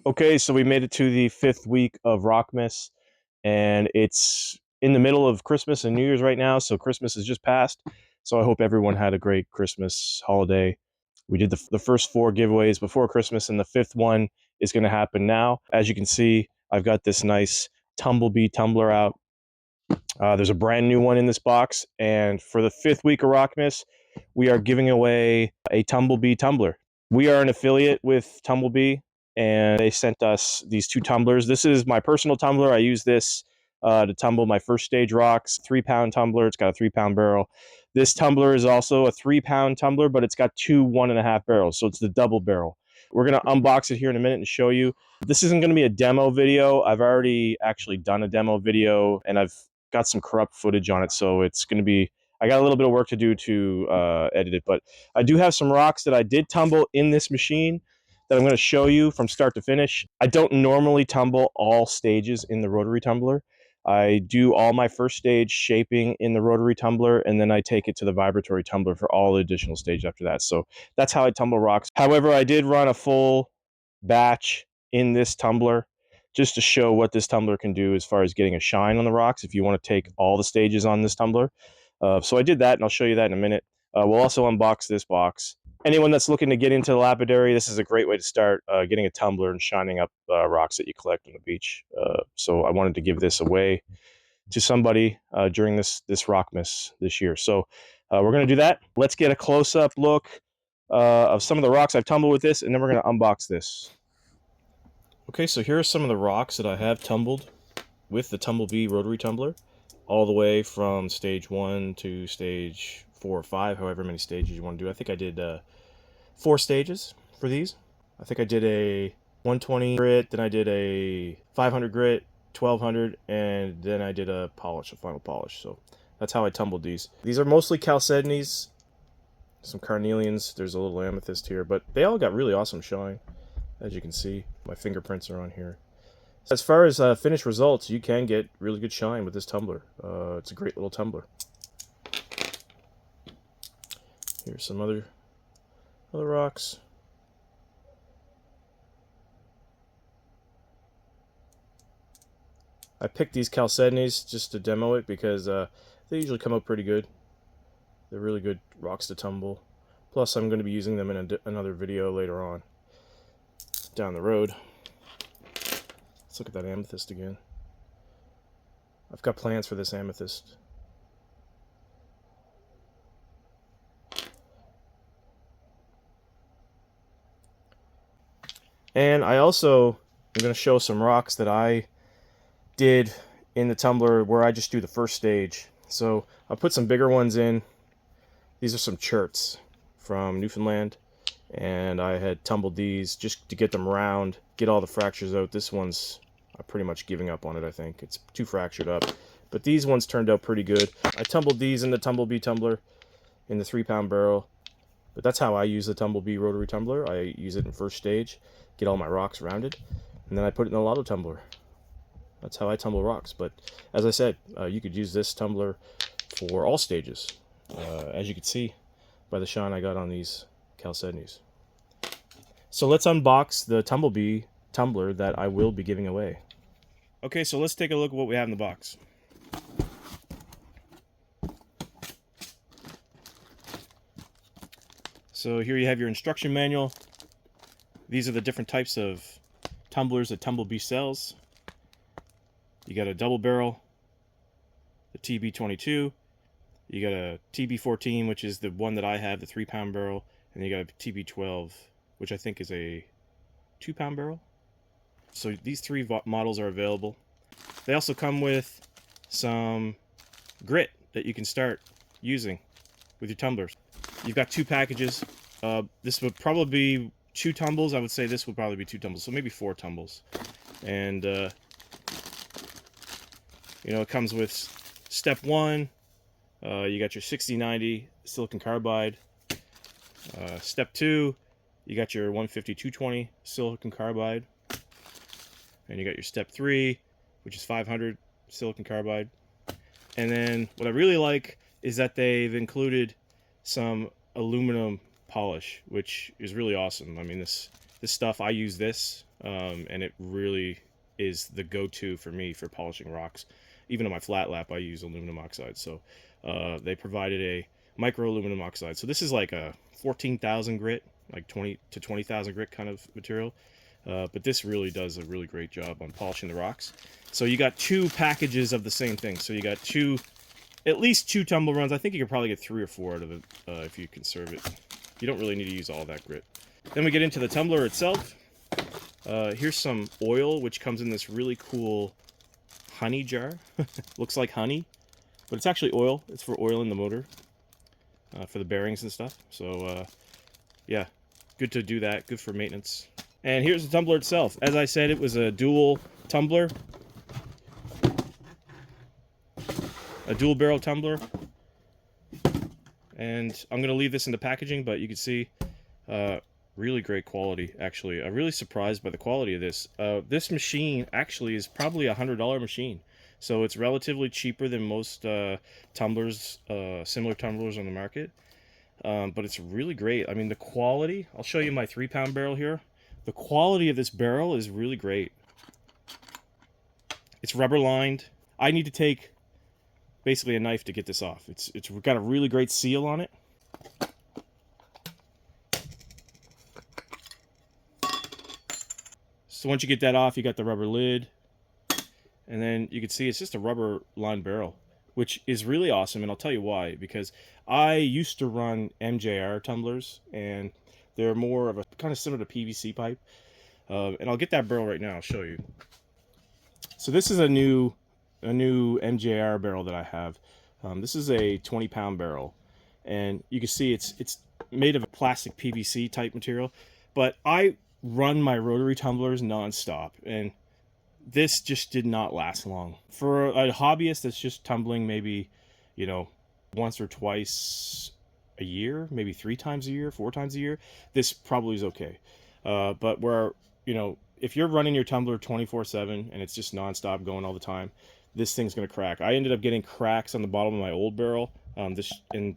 Okay, so we made it to the 5th week of Rockmas, and it's in the middle of Christmas and New Year's right now, so Christmas has just passed. So I hope everyone had a great Christmas holiday. We did the first 4 giveaways before Christmas, and the 5th one is going to happen now. As you can see, I've got this nice Tumblebee tumbler out. There's a brand new one in this box, and for the 5th week of Rockmas, we are giving away a Tumblebee tumbler. We are an affiliate with Tumblebee, and they sent us these 2 tumblers. This is my personal tumbler. I use this to tumble my first stage rocks. 3-pound tumbler. It's got a 3-pound barrel. This tumbler is also a 3-pound tumbler, but it's got 2 1.5 barrels, so it's the double barrel. We're going to unbox it here in a minute and show you. This isn't going to be a demo video. I've already actually done a demo video, and I've got some corrupt footage on it, so it's going to be, I got a little bit of work to do to edit it, but I do have some rocks that I did tumble in this machine that I'm going to show you from start to finish. I don't normally tumble all stages in the rotary tumbler. I do all my first stage shaping in the rotary tumbler, and then I take it to the vibratory tumbler for all the additional stage after that. So that's how I tumble rocks. However, I did run a full batch in this tumbler just to show what this tumbler can do as far as getting a shine on the rocks if you want to take all the stages on this tumbler. So I did that, and I'll show you that in a minute. We'll also unbox this box. Anyone that's looking to get into the lapidary, this is a great way to start getting a tumbler and shining up rocks that you collect on the beach. So I wanted to give this away to somebody during this Rockmas this year. So we're going to do that. Let's get a close-up look of some of the rocks I've tumbled with this, and then we're going to unbox this. Okay, so here are some of the rocks that I have tumbled with the Tumblebee rotary tumbler, all the way from stage 1 to stage 4 or 5, however many stages you want to do. I think I did 4 stages for these. I think I did a 120 grit, then I did a 500 grit, 1200, and then I did a polish, a final polish. So that's how I tumbled these. These are mostly chalcedonies, some carnelians. There's a little amethyst here, but they all got really awesome shine. As you can see, my fingerprints are on here. As far as finished results, you can get really good shine with this tumbler. It's a great little tumbler. Here's some other rocks. I picked these chalcedonies just to demo it because they usually come out pretty good. They're really good rocks to tumble. Plus, I'm going to be using them in another video later on down the road. Let's look at that amethyst again. I've got plans for this amethyst. And I also am going to show some rocks that I did in the tumbler where I just do the first stage. So I'll put some bigger ones in. These are some cherts from Newfoundland, and I had tumbled these just to get them round, get all the fractures out. This one's pretty much giving up on it, I think. It's too fractured up. But these ones turned out pretty good. I tumbled these in the Tumblebee tumbler in the 3-pound barrel. But that's how I use the Tumblebee rotary tumbler. I use it in first stage, get all my rocks rounded, and then I put it in the lotto tumbler. That's how I tumble rocks. But as I said, you could use this tumbler for all stages, as you can see by the shine I got on these chalcedonies. So let's unbox the Tumblebee tumbler that I will be giving away. Okay, so let's take a look at what we have in the box. So here you have your instruction manual. These are the different types of tumblers that Tumblebee sells. You got a double barrel, the TB22. You got a TB14, which is the one that I have, the 3-pound barrel, and you got a TB12, which I think is a 2-pound barrel. So these 3 models are available. They also come with some grit that you can start using with your tumblers. You've got 2 packages. This would probably be 2 tumbles. I would say this would probably be 2 tumbles, so maybe 4 tumbles. And you know, it comes with step 1. You got your 6090 silicon carbide. Step 2, you got your 150-220 silicon carbide. And you got your step 3, which is 500 silicon carbide. And then what I really like is that they've included some aluminum polish, which is really awesome. I mean, this stuff, I use this, and it really is the go-to for me for polishing rocks. Even on my flat lap, I use aluminum oxide. So they provided a micro aluminum oxide. So this is like a 14,000 grit, like 20 to 20,000 grit kind of material. But this really does a really great job on polishing the rocks. So you got 2 packages of the same thing. So you got at least 2 tumble runs. I think you could probably get 3 or 4 out of it if you conserve it. You don't really need to use all that grit. Then we get into the tumbler itself. Here's some oil, which comes in this really cool honey jar. Looks like honey, but it's actually oil. It's for oiling the motor, for the bearings and stuff. So yeah, good to do that. Good for maintenance. And here's the tumbler itself. As I said, it was a dual tumbler. A dual barrel tumbler. And I'm going to leave this in the packaging, but you can see really great quality, actually. I'm really surprised by the quality of this. This machine actually is probably a $100 machine. So it's relatively cheaper than most tumblers, similar tumblers on the market. But it's really great. I mean, the quality, I'll show you my 3-pound barrel here. The quality of this barrel is really great. It's rubber lined. I need to take basically a knife to get this off. It's got a really great seal on it. So once you get that off, you got the rubber lid. And then you can see it's just a rubber lined barrel, which is really awesome. And I'll tell you why. Because I used to run MJR tumblers, and they're more of a kind of similar to PVC pipe. And I'll get that barrel right now. I'll show you. So this is a new MJR barrel that I have. This is a 20-pound barrel, and you can see it's made of a plastic PVC type material. But I run my rotary tumblers non-stop, and this just did not last long. For a hobbyist that's just tumbling maybe, you know, once or twice a year, maybe 3 times a year, 4 times a year, this probably is okay. But where, you know, if you're running your tumbler 24/7 and it's just non-stop going all the time, this thing's gonna crack. I ended up getting cracks on the bottom of my old barrel, and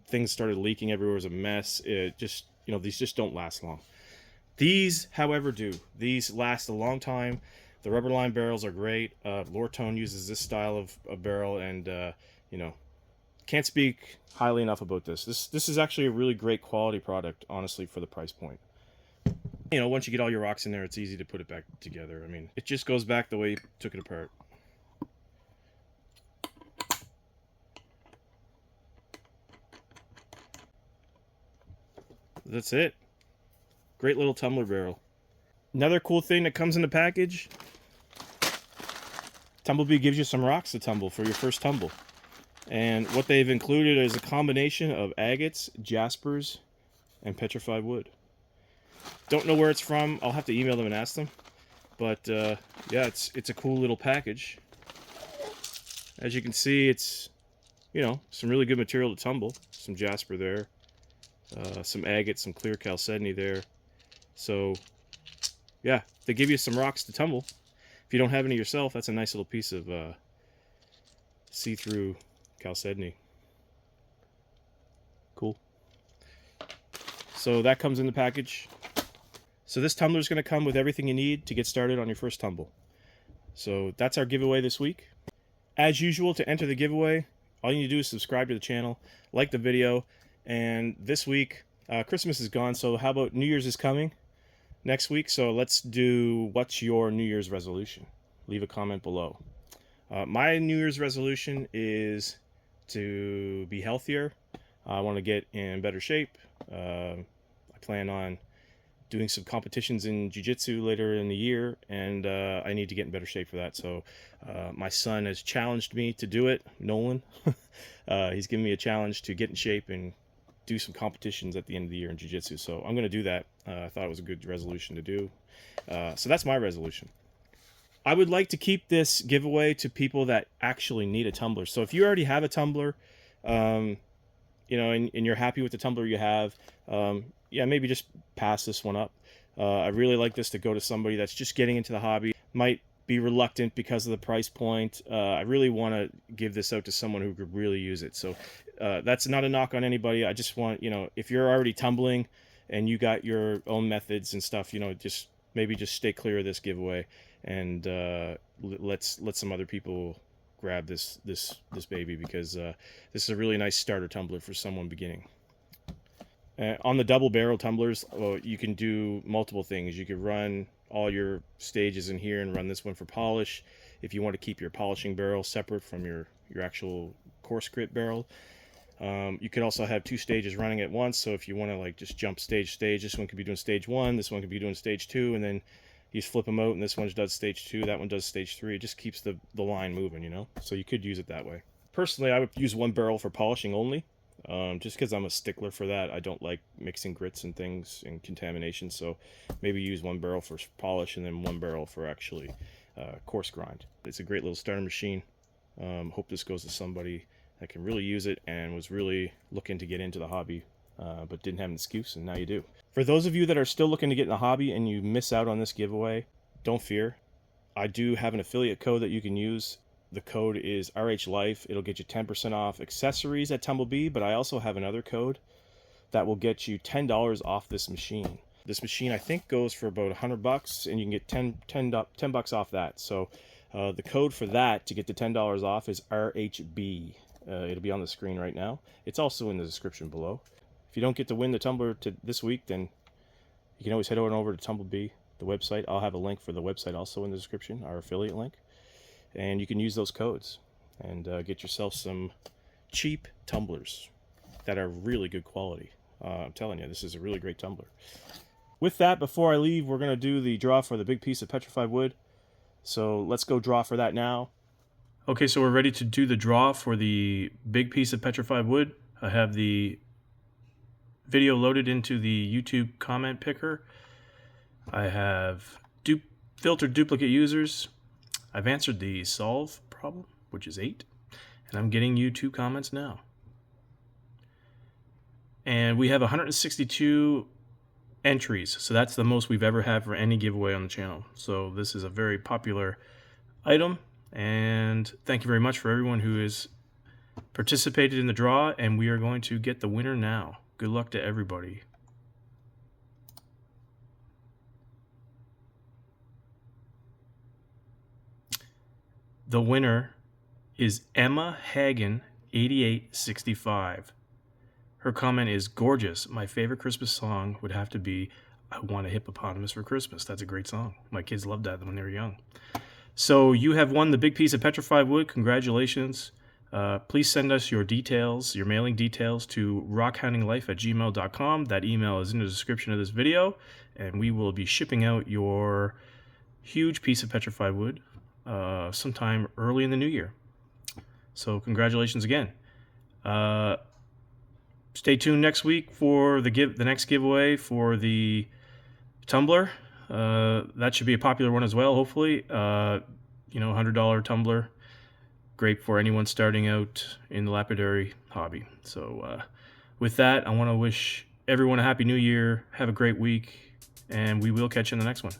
things started leaking everywhere. It was a mess. It just, you know, these just don't last long. These, however, do. These last a long time. The rubber line barrels are great. Lortone uses this style of barrel, and you know, can't speak highly enough about this. This is actually a really great quality product, honestly, for the price point. You know, once you get all your rocks in there, it's easy to put it back together. I mean, it just goes back the way you took it apart. That's it. Great little tumbler barrel. Another cool thing that comes in the package, Tumblebee gives you some rocks to tumble for your first tumble. And what they've included is a combination of agates, jaspers, and petrified wood. Don't know where it's from. I'll have to email them and ask them. But yeah, it's a cool little package. As you can see, it's, you know, some really good material to tumble. Some jasper there. Some agate, some clear chalcedony there. So, yeah, they give you some rocks to tumble. If you don't have any yourself, that's a nice little piece of see-through chalcedony. Cool. So that comes in the package. So this tumbler is going to come with everything you need to get started on your first tumble. So that's our giveaway this week. As usual, to enter the giveaway, all you need to do is subscribe to the channel, like the video, and this week, Christmas is gone, so how about New Year's is coming next week? So let's do, what's your New Year's resolution? Leave a comment below. My New Year's resolution is to be healthier. I want to get in better shape. I plan on doing some competitions in jiu-jitsu later in the year, and I need to get in better shape for that. So my son has challenged me to do it, Nolan. He's given me a challenge to get in shape and do some competitions at the end of the year in jiu-jitsu. So I'm going to do that. I thought it was a good resolution to do. So that's my resolution. I would like to keep this giveaway to people that actually need a tumbler. So if you already have a tumbler, you know, and you're happy with the tumbler you have, yeah, maybe just pass this one up. I really like this to go to somebody that's just getting into the hobby, might be reluctant because of the price point. I really want to give this out to someone who could really use it. So that's not a knock on anybody. I just want, you know, if you're already tumbling and you got your own methods and stuff, just maybe just stay clear of this giveaway, and let's let some other people grab this baby, because this is a really nice starter tumbler for someone beginning. On the double barrel tumblers, you can do multiple things. You could run all your stages in here and run this one for polish. If you want to keep your polishing barrel separate from your actual coarse grit barrel, you could also have 2 stages running at once. So if you want to like just jump stage, this one could be doing stage 1, this one could be doing stage 2, and then you just flip them out, and this one does stage 2, that one does stage 3. It just keeps the line moving, So you could use it that way. Personally, I would use one barrel for polishing only. Just because I'm a stickler for that. I don't like mixing grits and things and contamination, so maybe use one barrel for polish and then one barrel for actually coarse grind. It's a great little starter machine. Hope this goes to somebody that can really use it and was really looking to get into the hobby, but didn't have an excuse, and now you do. For those of you that are still looking to get in the hobby and you miss out on this giveaway, don't fear. I do have an affiliate code that you can use. The code is RHLife. It'll get you 10% off accessories at Tumble, but I also have another code that will get you $10 off this machine. This machine, I think, goes for about $100, and you can get 10 bucks off that. So the code for that to get the $10 off is RHB. It'll be on the screen right now. It's also in the description below. If you don't get to win the tumbler this week, then you can always head on over to Tumble, the website. I'll have a link for the website also in the description, our affiliate link. And you can use those codes and get yourself some cheap tumblers that are really good quality. I'm telling you, this is a really great tumbler. With that, before I leave, we're going to do the draw for the big piece of petrified wood. So let's go draw for that now. Okay, so we're ready to do the draw for the big piece of petrified wood. I have the video loaded into the YouTube comment picker. I have filtered duplicate users. I've answered the solve problem, which is 8, and I'm getting you 2 comments now. And we have 162 entries, so that's the most we've ever had for any giveaway on the channel. So this is a very popular item, and thank you very much for everyone who has participated in the draw, and we are going to get the winner now. Good luck to everybody. The winner is Emma Hagen 8865. Her comment is gorgeous. My favorite Christmas song would have to be I Want a Hippopotamus for Christmas. That's a great song. My kids loved that when they were young. So you have won the big piece of petrified wood. Congratulations. Please send us your details, your mailing details, to rockhoundinglife@gmail.com. That email is in the description of this video, and we will be shipping out your huge piece of petrified wood sometime early in the new year. So congratulations again. Stay tuned next week for the next giveaway for the tumbler. That should be a popular one as well, hopefully. $100 tumbler. Great for anyone starting out in the lapidary hobby. So with that, I want to wish everyone a happy new year. Have a great week, and we will catch you in the next one.